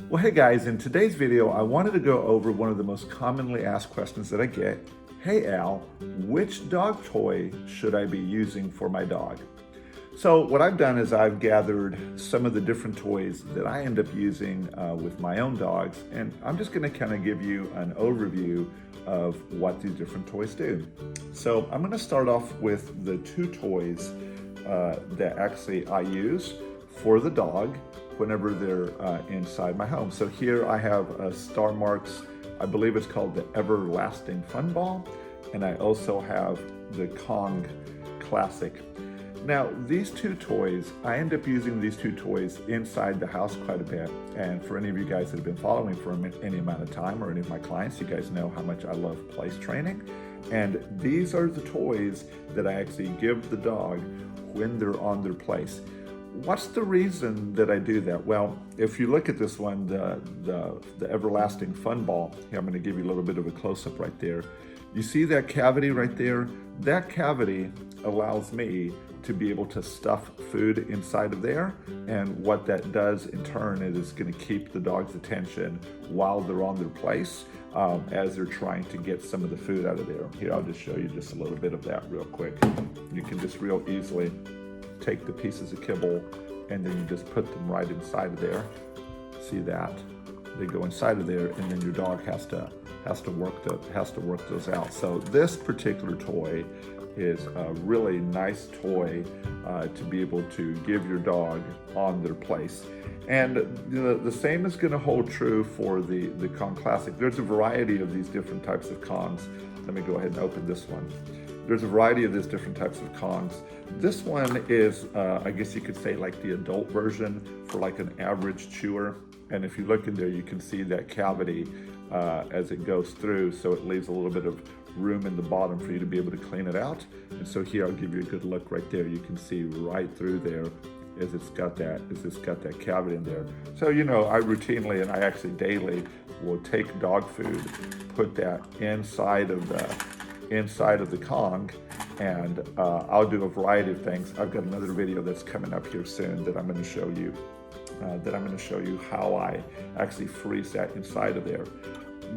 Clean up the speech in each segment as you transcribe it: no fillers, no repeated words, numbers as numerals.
Well, hey guys, in today's video, I wanted to go over one of the most commonly asked questions that I get. Hey Al, which dog toy should I be using for my dog? So what I've done is I've gathered some of the different toys that I end up using with my own dogs, and I'm just gonna kind of give you an overview of what these different toys do. So I'm gonna start off with the two toys that actually I use for the dog whenever they're inside my home. So here I have a Star Marks, I believe it's called the Everlasting Fun Ball, and I also have the Kong Classic. Now these two toys, I end up using these two toys inside the house quite a bit, and for any of you guys that have been following for any amount of time, or any of my clients, you guys know how much I love place training, and these are the toys that I actually give the dog when they're on their place. What's the reason that I do that? Well, if you look at this one, the Everlasting Fun Ball, here I'm going to give you a little bit of a close-up right there. You see that cavity right there? That cavity allows me to be able to stuff food inside of there, and what that does in turn is going to keep the dog's attention while they're on their place as they're trying to get some of the food out of there. Here, I'll just show you just a little bit of that real quick. You can just real easily take the pieces of kibble and then you just put them right inside of there. See that? They go inside of there, and then your dog has to work those out. So this particular toy is a really nice toy to be able to give your dog on their place. And the same is going to hold true for the Kong Classic. There's a variety of these different types of Kongs. Let me go ahead and open this one. There's a variety of these different types of Kongs. This one is, I guess you could say, like the adult version for like an average chewer. And if you look in there, you can see that cavity as it goes through, so it leaves a little bit of room in the bottom for you to be able to clean it out. And so here, I'll give you a good look right there. You can see right through there as it's got that cavity in there. So, you know, I routinely, and I actually daily, will take dog food, put that inside of the Kong, and I'll do a variety of things. I've got another video that's coming up here soon that I'm going to show you how I actually freeze that inside of there.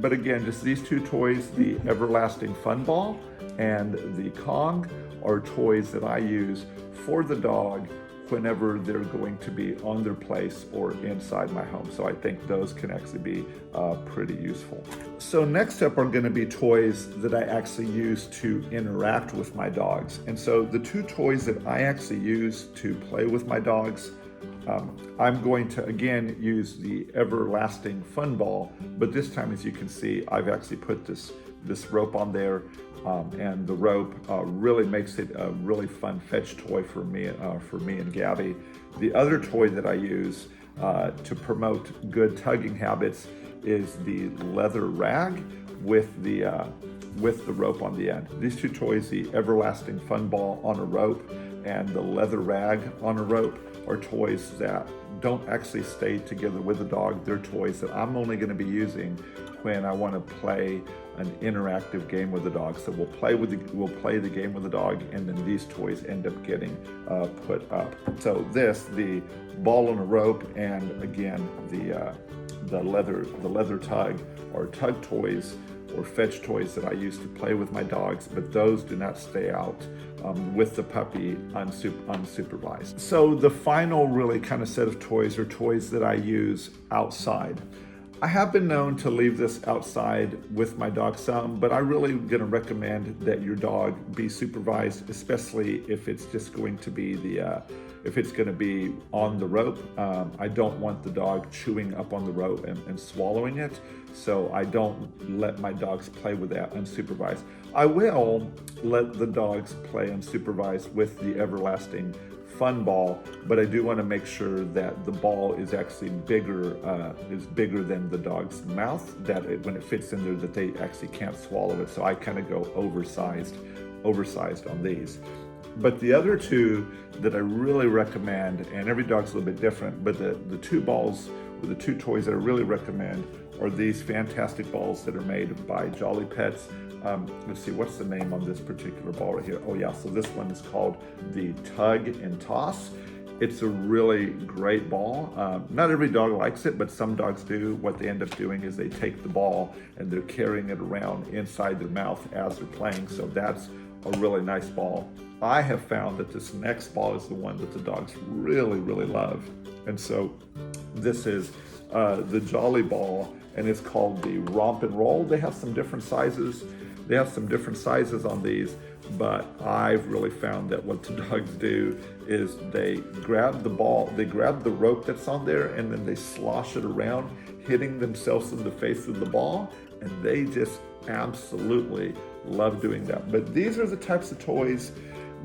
But again, just these two toys, the Everlasting Fun Ball and the Kong, are toys that I use for the dog whenever they're going to be on their place or inside my home. So I think those can actually be pretty useful. So next up are going to be toys that I actually use to interact with my dogs. And so the two toys that I actually use to play with my dogs, I'm going to again use the Everlasting Fun Ball, but this time, as you can see, I've actually put this rope on there, and the rope really makes it a really fun fetch toy for me and Gabby. The other toy that I use to promote good tugging habits is the leather rag with the rope on the end. These two toys, the Everlasting Fun Ball on a rope and the leather rag on a rope, are toys that don't actually stay together with the dog. They're toys that I'm only going to be using when I want to play an interactive game with the dog. So we'll play the game with the dog, and then these toys end up getting put up. So the ball on a rope, and again the leather tug, are tug toys or fetch toys that I use to play with my dogs, but those do not stay out with the puppy unsupervised. So the final really kind of set of toys are toys that I use outside. I have been known to leave this outside with my dog some, but I really gonna recommend that your dog be supervised, especially if it's just going to be if it's gonna be on the rope. I don't want the dog chewing up on the rope and swallowing it, so I don't let my dogs play with that unsupervised. I will let the dogs play unsupervised with the Everlasting Fun Ball, but I do want to make sure that the ball is actually bigger than the dog's mouth, that when it fits in there, that they actually can't swallow it. So I kind of go oversized on these. But the other two that I really recommend, and every dog's a little bit different, but the two balls, or the two toys that I really recommend, are these fantastic balls that are made by Jolly Pets. Let's see, what's the name on this particular ball right here? Oh yeah, so this one is called the Tug and Toss. It's a really great ball. Not every dog likes it, but some dogs do. What they end up doing is they take the ball and they're carrying it around inside their mouth as they're playing. So that's a really nice ball. I have found that this next ball is the one that the dogs really, really love. And so this is the Jolly ball, and it's called the Romp and Roll. They have some different sizes. They have some different sizes on these, but I've really found that what the dogs do is they grab the ball, they grab the rope that's on there, and then they slosh it around, hitting themselves in the face with the ball, and they just absolutely love doing that. But these are the types of toys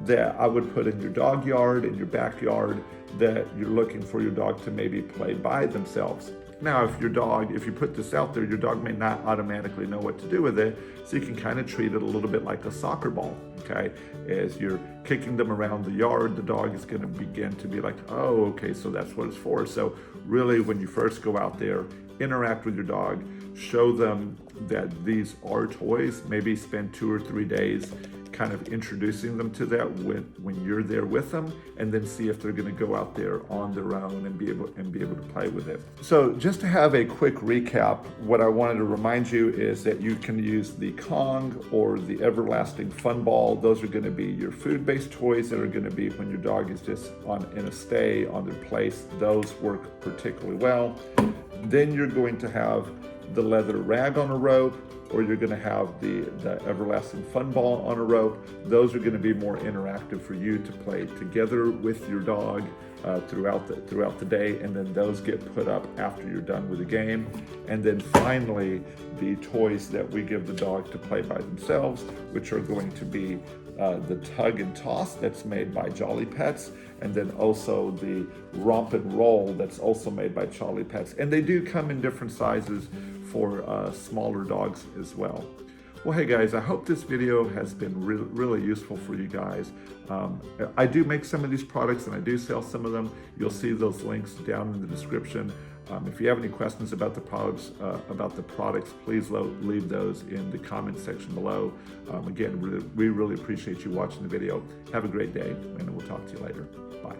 that I would put in your dog yard, in your backyard, that you're looking for your dog to maybe play by themselves. Now, if you put this out there, your dog may not automatically know what to do with it, so you can kind of treat it a little bit like a soccer ball, okay? As you're kicking them around the yard, the dog is gonna begin to be like, oh, okay, so that's what it's for. So really, when you first go out there, interact with your dog, show them that these are toys, maybe spend 2 or 3 days kind of introducing them to that when you're there with them, and then see if they're going to go out there on their own and be able to play with it. So just to have a quick recap, what I wanted to remind you is that you can use the Kong or the Everlasting Fun Ball. Those are going to be your food-based toys that are going to be when your dog is just in a stay on their place. Those work particularly well. Then you're going to have the leather rag on a rope, or you're going to have the Everlasting Fun Ball on a rope. Those are going to be more interactive for you to play together with your dog throughout the day, and then those get put up after you're done with the game. And then finally, the toys that we give the dog to play by themselves, which are going to be the Tug and Toss that's made by Jolly Pets, and then also the Romp and Roll that's also made by Jolly Pets. And they do come in different sizes for smaller dogs as well. Well, hey guys, I hope this video has been really useful for you guys. I do make some of these products and I do sell some of them. You'll see those links down in the description. If you have any questions about the products, please leave those in the comment section below. Again, we really appreciate you watching the video. Have a great day, and we'll talk to you later. Bye.